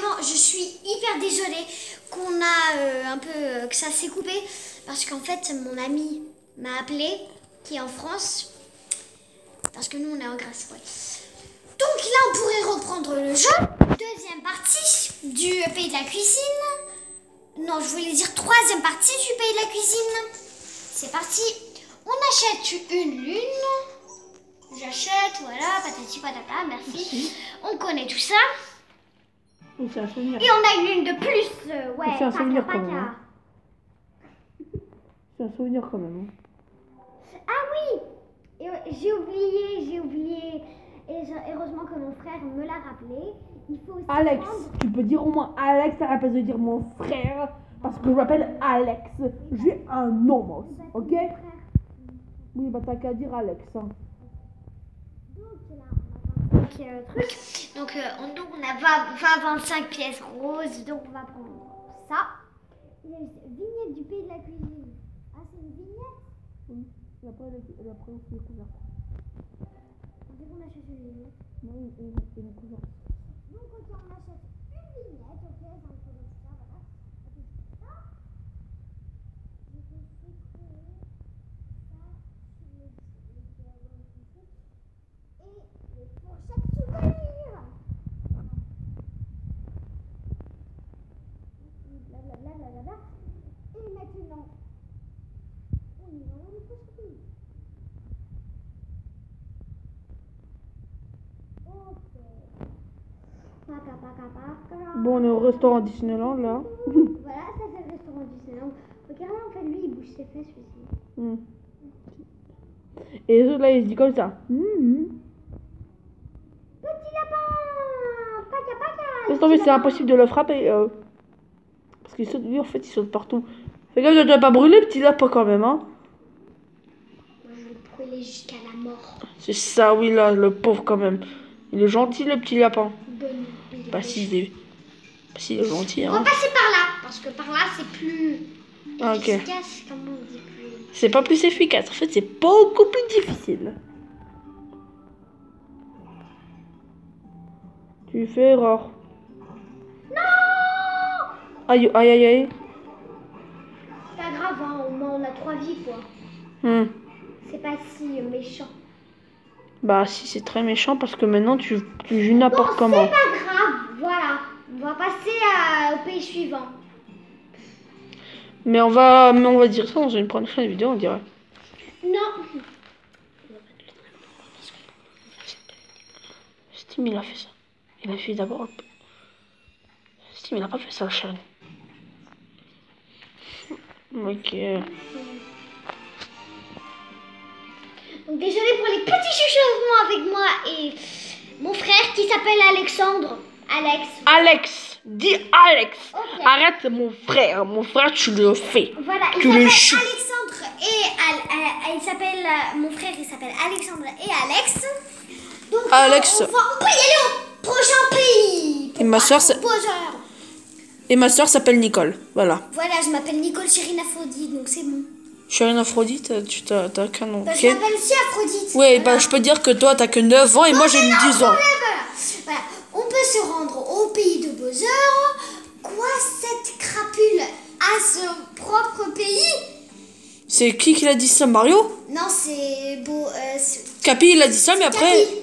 vraiment, je suis hyper désolée qu'on a un peu que ça s'est coupé parce qu'en fait, mon ami m'a appelé qui est en France parce que nous on est en Grèce. Ouais. Donc là, on pourrait reprendre le jeu. Deuxième partie du pays de la cuisine. Non, je voulais dire troisième partie du pays de la cuisine. C'est parti. On achète une lune. J'achète, voilà, patati patata, merci. On connaît tout ça. Oh, c'est un souvenir. Et on a une lune de plus. Ouais, C'est un souvenir quand même. paca. C'est un souvenir quand même. Ah oui. Et j'ai oublié. Et heureusement que mon frère me l'a rappelé. Il faut aussi Alex, prendre... tu peux dire au moins Alex à la place de dire mon frère. Parce que je m'appelle Alex. J'ai un nom, moi aussi, ok? Oui, bah t'as qu'à dire Alex. Hein. Donc on a 25 pièces roses, donc on va prendre ça. Il y a une vignette du pays de la cuisine. Ah, c'est une vignette? Oui, et après on fait les couverts. On dit qu'on achète une vignette. Non, et les couverts. Donc ok, on achète une vignette, ok, donc ça, voilà. Ça. Je vais sécréer ça sur les et les fourchettes souvenirs. Blablabla. Et maintenant, on y va dans les pochettes. Ok. Paca. Bon, on est au restaurant Disneyland là. Voilà, ça c'est le restaurant Disneyland. Regardez, en fait, lui, il bouge ses fesses aussi. Et les autres là, ils se disent comme ça. Petit lapin. Paca. Laisse tomber, c'est impossible de le frapper. Parce qu'il saute, lui en fait, il saute partout. Fais gaffe de ne pas brûler, petit lapin quand même, hein. Moi, je vais le brûler jusqu'à la mort. C'est ça, oui, là, le pauvre quand même. Il est gentil, le petit lapin. Bah, si, il est gentil, On va hein. passer par là, parce que par là, c'est plus Ah, ok. efficace, comme on dit. C'est pas plus efficace, en fait, c'est beaucoup plus difficile. Tu fais erreur. Non! Aïe. C'est pas grave, hein, au moins on a 3 vies, quoi. C'est pas si méchant. Bah, si, c'est très méchant parce que maintenant, tu joues n'importe comment. C'est pas grave, voilà. On va passer au pays suivant. Mais on va dire ça dans une prochaine vidéo, on dirait. Non. Steam, il a fait ça. Il a fait d'abord. Steam, il a pas fait ça, Sharon. Ok. Donc désolé pour les petits chuchotements avec moi et mon frère qui s'appelle Alexandre. Alex, dis Alex. Okay. Arrête mon frère. Mon frère, tu le fais. Voilà, il s'appelle Alexandre et il s'appelle mon frère, il s'appelle Alexandre et Alex. Donc Alex. On peut y aller au prochain pays. Et ma soeur s'appelle Nicole. Voilà. Voilà, je m'appelle Nicole Chérine Aphrodite, donc c'est bon. Chérine Aphrodite, tu t'as qu'un nom. Bah, Okay. je m'appelle aussi Aphrodite. Oui, voilà. Bah je peux dire que toi t'as que 9 ans et moi j'ai 10 ans. Voilà. On peut se rendre au pays de Bowser. Quoi, cette crapule a son propre pays? C'est qui l'a dit ça, Mario? Non, c'est beau. Capi il a dit ça, mais après. Capi.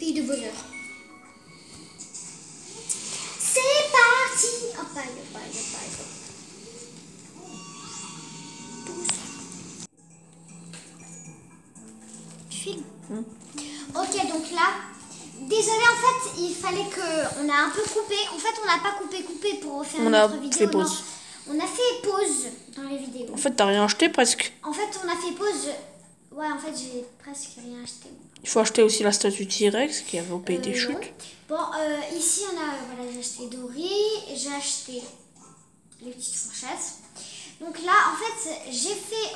Pays de Bowser. C'est parti. Oh, pas. Tu filmes? Ok, donc là. Désolé, en fait, il fallait que... On a un peu coupé. En fait, on n'a pas coupé pour faire notre vidéo. Fait pause. Non, on a fait pause dans les vidéos. En fait, t'as rien acheté presque. En fait, on a fait pause. Ouais, en fait, j'ai presque rien acheté. Il faut acheter aussi la statue T-Rex qui avait au pays des chutes. Bon, ici, on a... Voilà, j'ai acheté Dory. J'ai acheté les petites fourchettes. Donc là, en fait,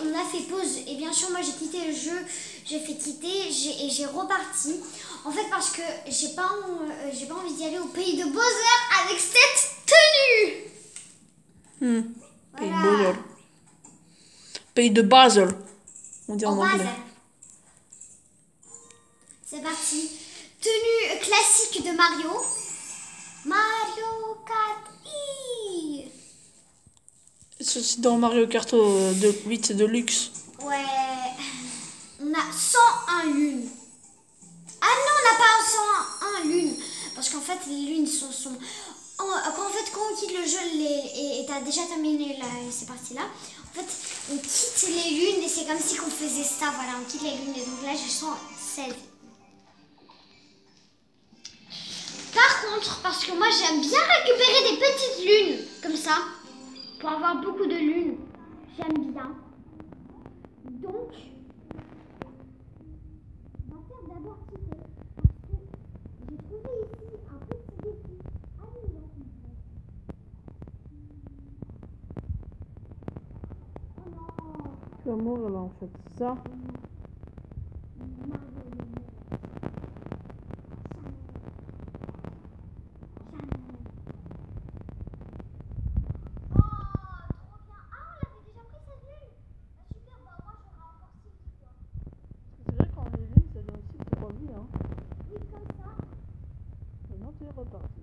on a fait pause. Et bien sûr, moi, j'ai quitté le jeu. J'ai fait quitter et j'ai reparti. En fait, parce que j'ai pas envie d'y aller au pays de Bowser avec cette tenue. Pays de Bowser. Pays de Basel. On dit en anglais. C'est parti. Tenue classique de Mario. Ceci dans Mario Kart 8 Deluxe. Ouais. On a 101 lunes. Ah non, on n'a pas 101 lunes. Parce qu'en fait, les lunes sont... Quand on quitte le jeu et t'as déjà terminé ces parties-là, en fait, on quitte les lunes et c'est comme si qu'on faisait ça. Voilà, on quitte les lunes et donc là, je sens 16. Par contre, parce que moi, j'aime bien récupérer des petites lunes comme ça, pour avoir beaucoup de lunes. J'aime bien. Donc, on va faire d'abord quitter. Parce que j'ai trouvé ici un petit défi amusant. Oh non! Tu vas mourir là en fait, c'est ça? C'est vrai qu'en Lily, ça donne aussi 3 vies, hein. Oui, comme ça. Maintenant tu es reparti.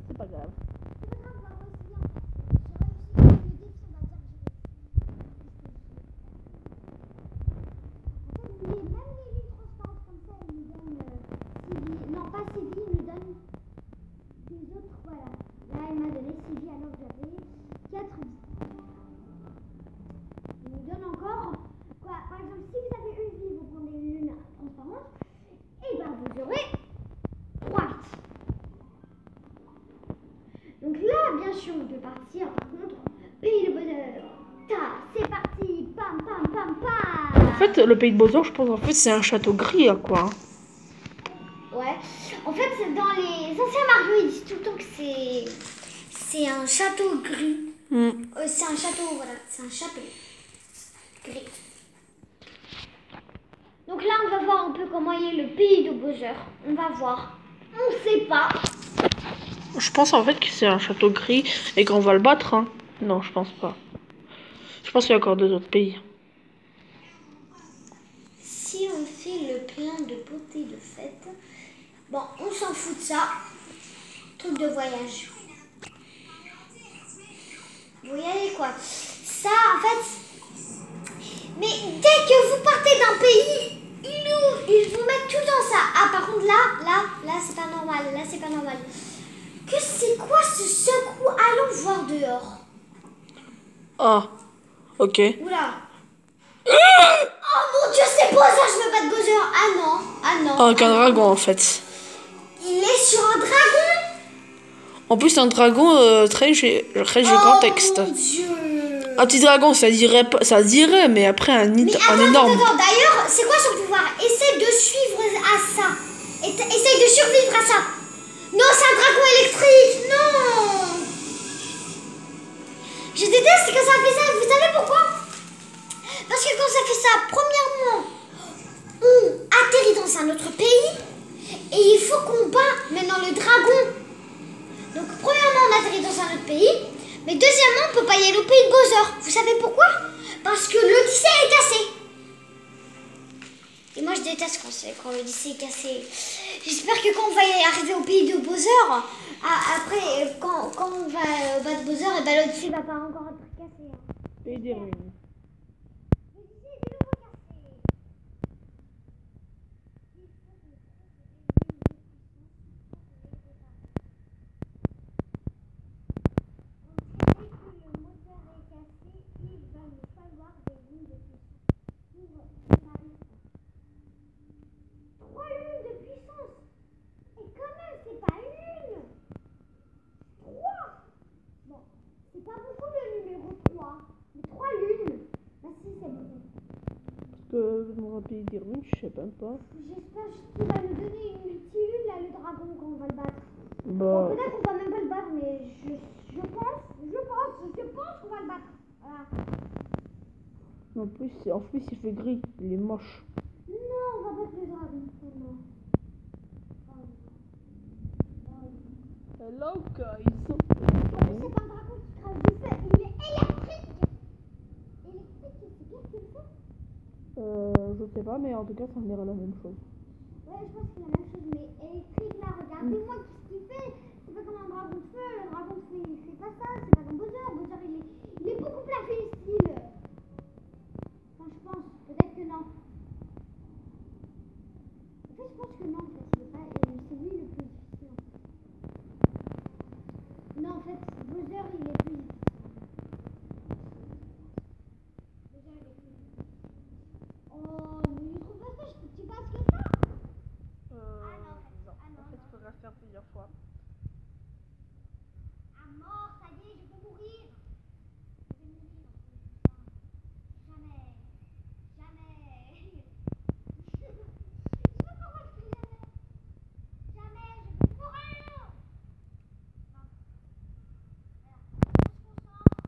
C'est pas grave. C'est pas grave, on va réussir en fait. J'ai réussi le défi, on va dire que j'ai réussi. En fait, même les lignes transparentes comme ça, elles nous donnent 6 vies. Non, pas 6 vies, elles nous donnent des autres, voilà. Là, elle m'a donné 6 vies alors que j'avais 4 vies. Elle nous donne encore, quoi, par exemple, si vous avez une vie, vous prenez une lune transparente, et ben vous aurez 3 vies. Donc là, bien sûr, on peut partir. Par contre, pays de bonheur. C'est parti. Pam, pam, pam, pam. En fait, le pays de Bowser, je pense en fait c'est un château gris, quoi. Ouais. En fait, dans les anciens Mario, ils disent tout le temps que c'est un château gris. C'est un château, voilà. C'est un château gris. Donc là, on va voir un peu comment il est le pays de Bowser. On va voir. On ne sait pas. Je pense en fait que c'est un château gris et qu'on va le battre, hein. Non, je pense pas. Je pense qu'il y a encore 2 autres pays. Si on fait le plein de beauté de fête, bon, on s'en fout de ça. Truc de voyage. Vous voyez quoi? Ça, en fait... Mais dès que vous partez d'un pays, ils vous mettent tout le temps ça. Ah, par contre, là, c'est pas normal. Là, c'est pas normal. Que c'est quoi ce secou? Allons voir dehors. Ah, ok. Oula. Oh mon Dieu, c'est Bowser, je veux battre Bowser. Ah non, ah non. Ah, qu'un dragon en fait. Il est sur un dragon. En plus, un dragon très gigantesque. Oh mon Dieu. Un petit dragon, ça dirait, mais après un énorme. Attends, d'ailleurs, c'est quoi son pouvoir? Essaye de suivre à ça. Essaye de survivre à ça. Non, c'est un dragon électrique. Non. Je déteste quand ça fait ça. Vous savez pourquoi? Parce que quand ça fait ça, premièrement, on atterrit dans un autre pays et il faut qu'on bat maintenant le dragon. Donc, premièrement, on atterrit dans un autre pays, mais deuxièmement, on ne peut pas y aller au pays de Bowser. Vous savez pourquoi? Parce que l'Odyssée est cassée. Et moi, je déteste quand l'Odyssée est cassée. J'espère que quand on va y arriver au pays de Bowser, après, quand on va battre Bowser, et ben, l'Odyssée va pas encore être cassée. Pays des ruines. L'Odyssée est de nouveau cassée. Le moteur est cassé, il va nous falloir des lignes de puissance pour réparer ça. 3 lunes de puissance. Et quand même, c'est pas une. 3. Bon, c'est pas beaucoup le numéro 3. Mais 3 lunes. Bah si, c'est beaucoup. Parce que mon pays des ruines, je sais même pas. J'espère qu'il va nous donner une multilune là, le dragon, quand on va le battre. Bah. Bon, peut-être qu'on va même pas le battre, mais je pense qu'on va le battre. Voilà. En plus, il fait gris, il est moche. Non, on va battre le dragon. Non. Hello guys. C'est pas un dragon qui crache du feu, il est électrique. Électrique, c'est bien que ça. Je sais pas, mais en tout cas, ça me dirait la même chose. Ouais, je pense que c'est la même chose, mais électrique là, regardez-moi ce qu'il fait. C'est pas comme un dragon de feu, le dragon de feu il fait pas ça, c'est pas comme Bowser. Bowser il est beaucoup il est plus vite. Déjà, il est plus vite. Oh, mais je trouve pas ça, tu passes que ça. Non. En fait, il faudra faire plusieurs fois. À mort, ça y est, je peux mourir. Je vais mourir. Jamais. Jamais. Je sais pas pourquoi je dis jamais. Jamais, je vais mourir. Bon, voilà. On se concentre.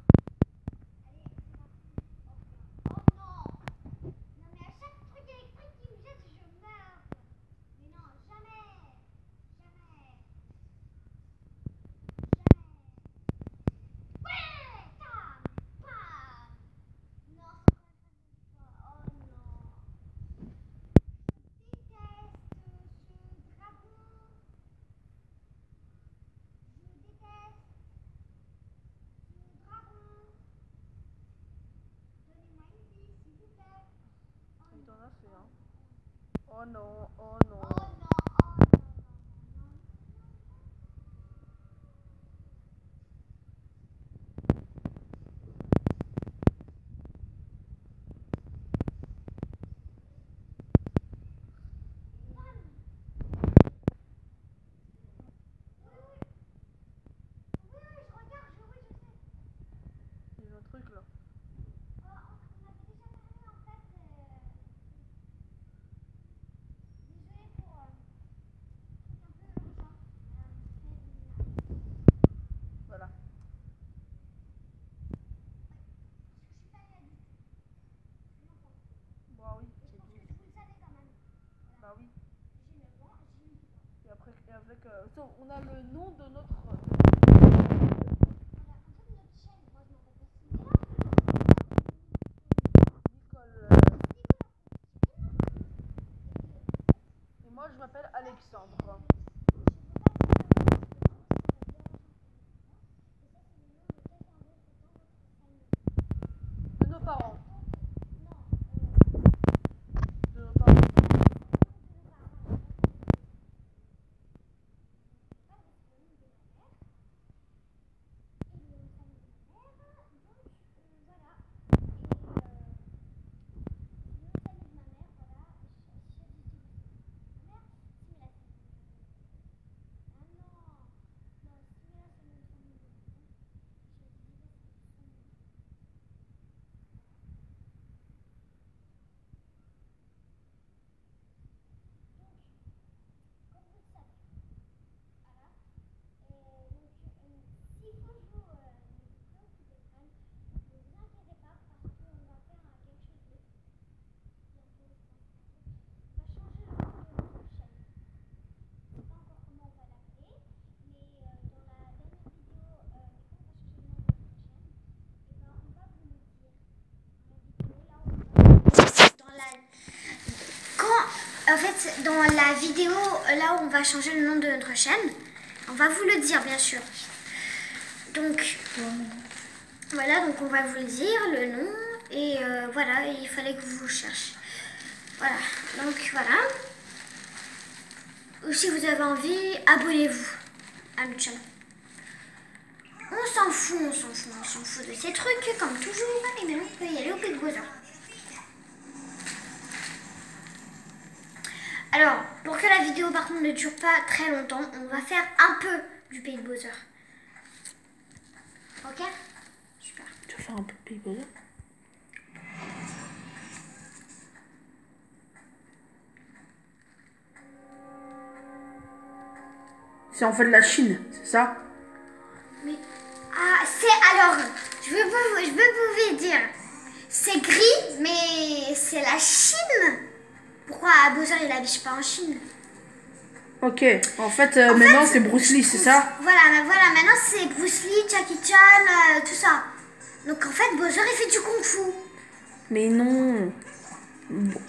Allez, c'est parti. Oh non. Non, mais à chaque truc électrique qui me jette, je meurs. Mais non, jamais. Jamais. Ouais, tam, pam. Non, ça passe pas. Oh non. Je déteste ce dragon. Je déteste ce dragon. Donnez-moi une vie, s'il vous plaît. Oh Il non. t'en a fait, hein. Oh non, oh non. Oh non, oh non, non, non. Oui, je regarde, oui, je sais. Il y a un truc là. On avait déjà parlé en fait. Désolée pour un truc un peu urgent. Voilà. Je suis pas réaliste. Je m'entends. Bah oui, Et je c'est pense que tout. vous le savez quand même. Bah oui. J'ai 9 ans, j'ai 8 ans. Et après, avec. On a le nom de notre. Voilà, en fait, notre chaîne, moi je m'appelle pas Nicole. Et moi, je m'appelle Alexandre. De nos parents. De nos parents. En fait, dans la vidéo, là où on va changer le nom de notre chaîne, on va vous le dire, bien sûr. Donc, voilà, donc on va vous le dire, le nom, et voilà, il fallait que vous cherchiez. Voilà, donc voilà. Ou si vous avez envie, abonnez-vous à notre chaîne. On s'en fout de ces trucs, comme toujours, et bien on peut y aller au Big Brother. Alors, pour que la vidéo par contre ne dure pas très longtemps, on va faire un peu du Big Brother. Ok? Super. Tu vas faire un peu de Big Brother? C'est en fait de la Chine, c'est ça? Mais, ah, c'est alors, je peux vous dire, c'est gris, mais c'est la Chine. Pourquoi Bowser il habite pas en Chine? Ok, en fait, maintenant c'est Bruce Lee, c'est ça? Voilà, maintenant c'est Bruce Lee, Jackie Chan, tout ça. Donc en fait, Bowser il fait du kung fu. Mais non. Bon.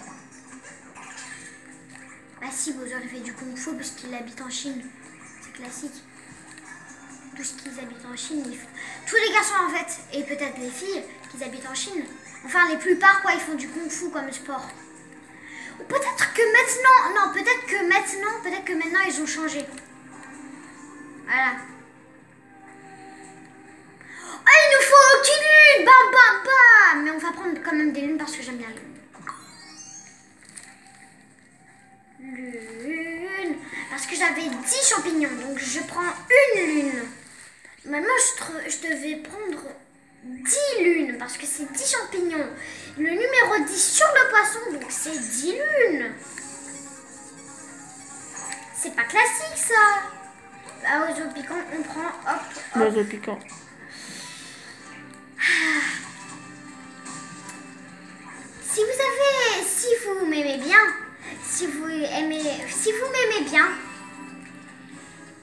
Bah si, Bowser il fait du kung fu parce qu'il habite en Chine. C'est classique. Tous ceux qui habitent en Chine, tous les garçons en fait, et peut-être les filles qui habitent en Chine. Enfin, les plupart quoi, ils font du kung fu comme sport. Ou peut-être que maintenant, non, peut-être que maintenant ils ont changé. Voilà. des lunes parce que j'aime bien les lunes. Lune. Parce que j'avais 10 champignons, donc je prends une lune. Maintenant, je devais prendre 10 lunes parce que c'est 10 champignons. Le numéro 10 sur le poisson, donc c'est 10 lunes. C'est pas classique ça. À oiseau piquant, on prend hop. L'oiseau piquant. Si vous m'aimez bien, si vous m'aimez bien,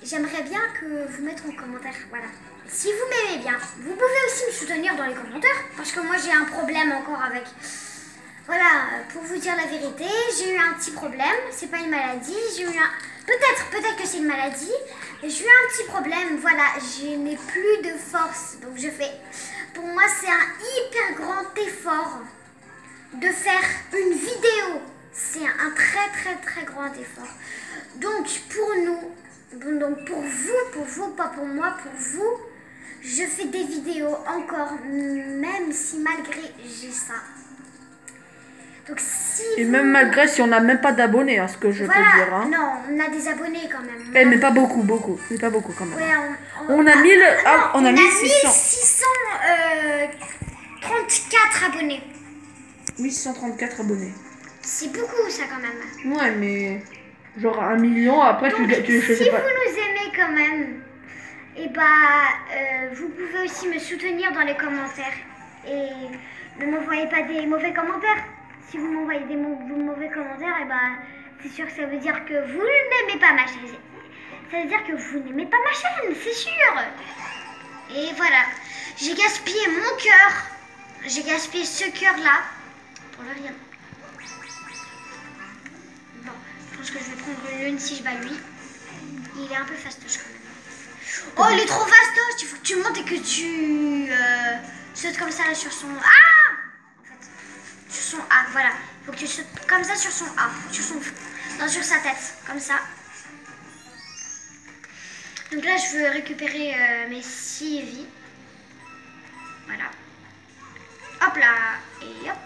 j'aimerais bien que vous mettez en commentaire, voilà. Si vous m'aimez bien, vous pouvez aussi me soutenir dans les commentaires, parce que moi j'ai un problème encore avec... Voilà, pour vous dire la vérité, j'ai eu un petit problème, c'est pas une maladie, j'ai eu un... Peut-être que c'est une maladie, mais j'ai eu un petit problème, voilà, je n'ai plus de force, donc je fais... Pour moi c'est un hyper grand effort de faire une vidéo, c'est un très grand effort. Donc pour nous, donc pour vous, pas pour moi, pour vous, je fais des vidéos encore, même si malgré j'ai ça. Donc si et même malgré si on n'a même pas d'abonnés, hein, ce que je peux dire. Hein. Non, on a des abonnés quand même. Mais pas beaucoup, mais pas beaucoup quand même. Ouais, on a 1634 abonnés. 1634 abonnés. C'est beaucoup ça quand même. Ouais, mais genre 1 million, après donc, tu je sais si pas. vous nous aimez quand même, et bah vous pouvez aussi me soutenir dans les commentaires. Et ne m'envoyez pas des mauvais commentaires. Si vous m'envoyez des mauvais commentaires, et bah c'est sûr que ça veut dire que vous n'aimez pas ma chaîne. Ça veut dire que vous n'aimez pas ma chaîne, c'est sûr. Et voilà, j'ai gaspillé mon cœur. J'ai gaspillé ce cœur-là pour le rien. Bon, je pense que je vais prendre une lune si je bats lui. Il est un peu fastoche quand même. Oh, il est trop fastoche. Il faut que tu montes et que tu sautes comme ça là sur son... Ah, en fait, sur son A, voilà. Il faut que tu sautes comme ça sur son A. Sur sa tête, comme ça. Donc là, je veux récupérer mes 6 vies. Voilà. Hop là. Et hop.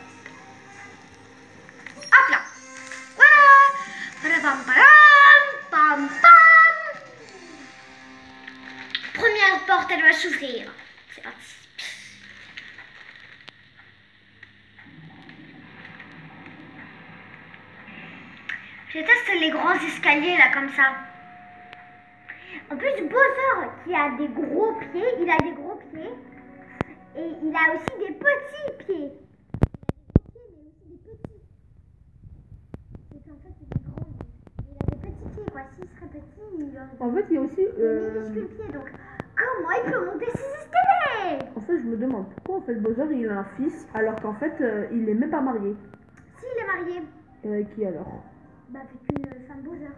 Hop là. Voilà. Pam, pam. Première porte, elle va s'ouvrir. C'est parti. Je teste les grands escaliers là comme ça. En plus, Bowser qui a des gros pieds, il a des gros pieds. Et il a aussi des petits pieds. Il a des gros pieds, mais aussi des petits. C'est qu'en fait, il est grand. Il a des petits pieds, quoi. S'il serait petit, il aurait En fait, il y a aussi... des minuscules pieds. Donc, comment il peut monter ces escaliers? En fait, je me demande pourquoi en fait Bowser il a un fils alors qu'en fait il est même pas marié. Si, il est marié. Qui alors? Bah, avec une femme Bowser.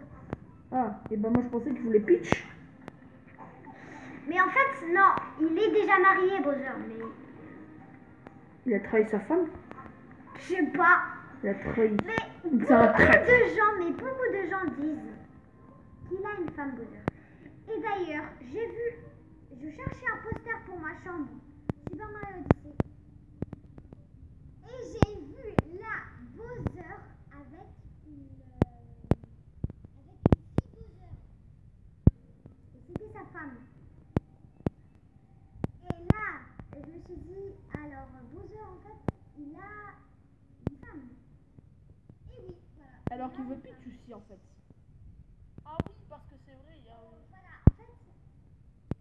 Ah, et ben moi je pensais qu'il voulait Peach. Mais en fait, non, il est déjà marié, Bowser, mais... Il a trahi sa femme? Je sais pas. Il a trahi. Mais C'est un traître. beaucoup de gens disent qu'il a une femme Bowser. Et d'ailleurs, je cherchais un poster pour ma chambre, Super Mario Odyssey. Et j'ai vu là Bowser avec une fille Bowser. Et c'était sa femme. Et là, je me suis dit, alors Bowser en fait, il a une femme. Et oui, voilà. Alors qu'il veut Peach aussi en fait. Ah oui, parce que c'est vrai, il y a... Voilà, en fait,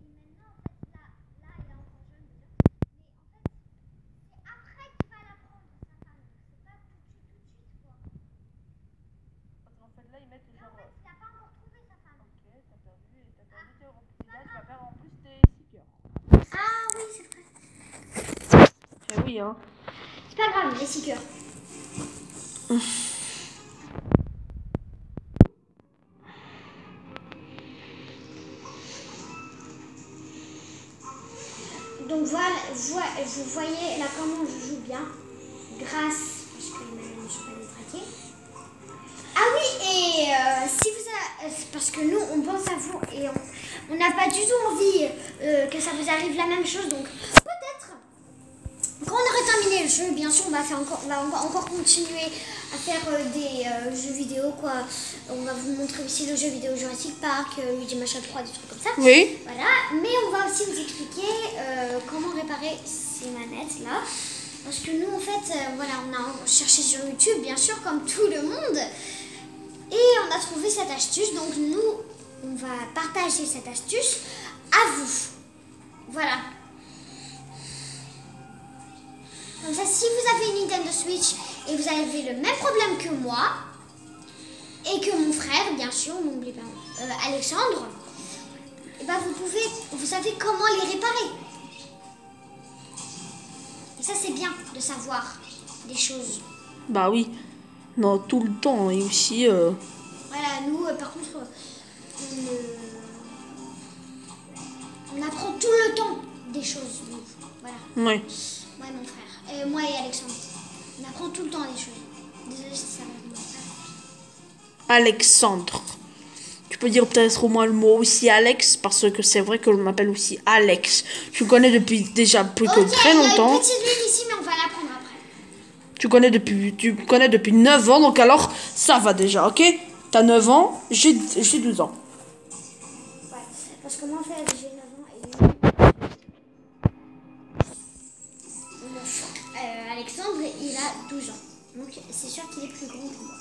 et maintenant, en fait, là, il est encore jeune, mais en fait, c'est après qu'il va la prendre, sa femme. C'est pas tout de suite, quoi. Parce qu'en fait là ils mettent Là, genre... en fait, il a pas encore trouvé sa femme. Ok, t'as perdu et t'as perdu tes euros. Et là tu vas perdre en plus tes stickers. Ah oui, c'est vrai. Eh oui hein. C'est pas grave, les 6 cœurs. Donc voilà, vous voyez là comment je joue bien, grâce, parce que je ne suis pas détraquée. Ah oui, et si vous parce que nous on pense à vous et on n'a pas du tout envie que ça vous arrive la même chose, donc peut-être quand on aurait terminé terminé le jeu, bien sûr, on va encore continuer à faire des jeux vidéo, quoi. On va vous montrer aussi le jeu vidéo Jurassic Park, Luigi Mansion 3, des trucs comme ça. Oui. Voilà, mais on va aussi vous expliquer comment réparer ces manettes-là. Parce que nous, en fait, voilà, on a cherché sur YouTube, bien sûr, comme tout le monde. Et on a trouvé cette astuce, donc nous, on va partager cette astuce à vous. Voilà. Comme ça, si vous avez une Nintendo Switch et vous avez le même problème que moi, et que mon frère, bien sûr, n'oubliez pas, Alexandre, et ben vous savez comment les réparer. Et ça, c'est bien de savoir des choses. Bah oui. Non, tout le temps. Et aussi... Voilà, nous, par contre, on apprend tout le temps des choses. Nous. Voilà. Ouais. Moi et mon frère. Moi et Alexandre. On apprend tout le temps des choses. Désolée si ça va. Alexandre. Tu peux dire peut-être au moins le mot aussi Alex, parce que c'est vrai que je m'appelle aussi Alex. Je connais depuis déjà plus que très longtemps. Il y a une petite lune ici, mais on va l'apprendre après. Tu connais depuis 9 ans, donc alors ça va déjà, ok? T'as 9 ans, j'ai 12 ans. Ouais, parce que moi en fait j'ai 9 ans et Alexandre il a 12 ans. Donc c'est sûr qu'il est plus grand que moi.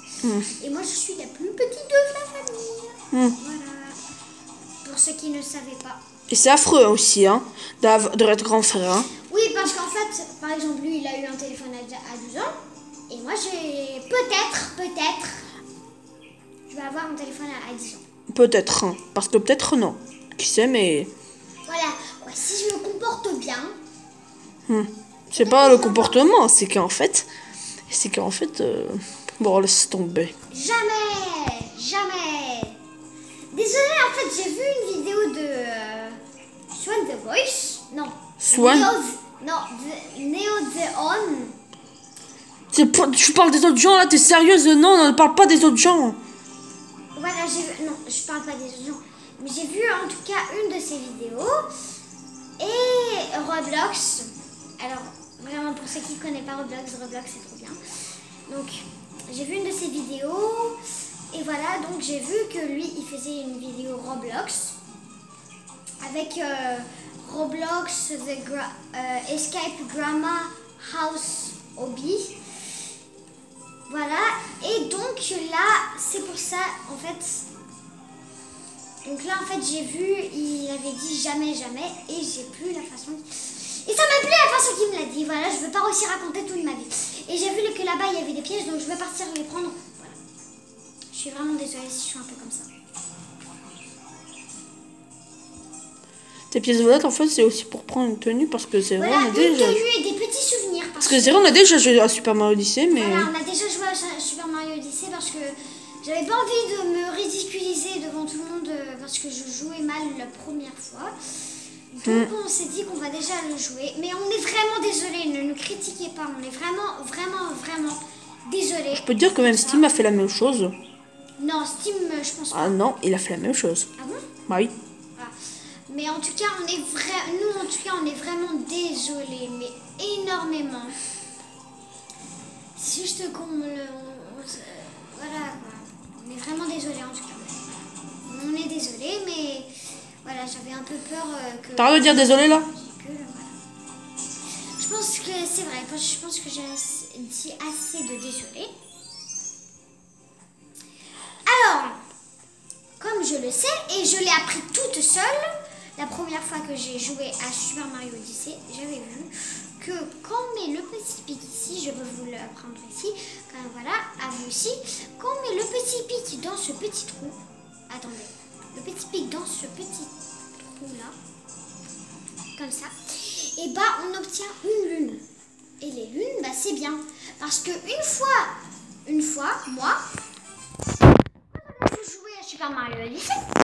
Et moi je suis la plus petite de la famille. Voilà. Pour ceux qui ne savaient pas. Et c'est affreux aussi, hein, d'être grand frère. Hein. Oui, parce qu'en fait, par exemple, lui, il a eu un téléphone à 12 ans. Et moi, j'ai peut-être, je vais avoir un téléphone à 10 ans. Peut-être, hein, parce que peut-être non. Qui sait, mais... Voilà, ouais, si je me comporte bien... C'est pas le comportement, c'est qu'en fait... Bon, laisse tomber. Jamais. Désolée, en fait, j'ai vu une vidéo de Swan the Voice. Non. Swan Neo the On. Tu parles des autres gens, là, t'es sérieuse? Non, on ne parle pas des autres gens. Voilà, non, je parle pas des autres gens. Mais j'ai vu, en tout cas, une de ses vidéos. Et Roblox. Alors, vraiment, pour ceux qui ne connaissent pas Roblox, c'est trop bien. Donc, j'ai vu une de ses vidéos. Et voilà, donc j'ai vu que lui, il faisait une vidéo Roblox. Avec Roblox, Escape Grandma House Hobby. Voilà, et donc là, c'est pour ça, en fait... Donc là, en fait, j'ai vu, il avait dit jamais, et j'ai plus la façon... Et ça m'a plu la façon qu'il me l'a dit, voilà, je veux pas aussi raconter toute ma vie. Et j'ai vu que là-bas, il y avait des pièges, donc je vais partir les prendre. Voilà. Je suis vraiment désolée si je suis un peu comme ça. Tes pièces volantes, en fait, c'est aussi pour prendre une tenue, parce que c'est vrai, voilà, on a déjà... une tenue et des petits souvenirs. Parce que c'est vrai, on a déjà joué à Super Mario Odyssey, mais... Voilà, on a déjà joué à Super Mario Odyssey parce que j'avais pas envie de me ridiculiser devant tout le monde parce que je jouais mal la première fois. Donc on s'est dit qu'on va déjà le jouer. Mais on est vraiment désolé, ne nous critiquez pas. On est vraiment désolé. Je peux te dire que même Steam a fait la même chose. Non, Steam, je pense pas. Ah non, il a fait la même chose. Ah bon? Bah oui. Ah. Mais en tout cas, nous, en tout cas, on est vraiment désolés, mais énormément. C'est juste qu'on voilà, quoi. On est vraiment désolés en tout cas. On est désolés, mais voilà, j'avais un peu peur que... T'arrêtes de dire désolé là? Voilà. Je pense que c'est vrai, je pense que j'ai dit assez de désolé. Alors, comme je le sais, et je l'ai appris toute seule, la première fois que j'ai joué à Super Mario Odyssey, j'avais vu que quand on met le petit pic ici, je vais vous l'apprendre ici, voilà, à vous aussi, quand on met le petit pic dans ce petit trou, attendez, le petit pic dans ce petit trou là, comme ça, et bah on obtient une lune. Et les lunes, bah c'est bien, parce que une fois, moi, quand je jouais à Super Mario Odyssey,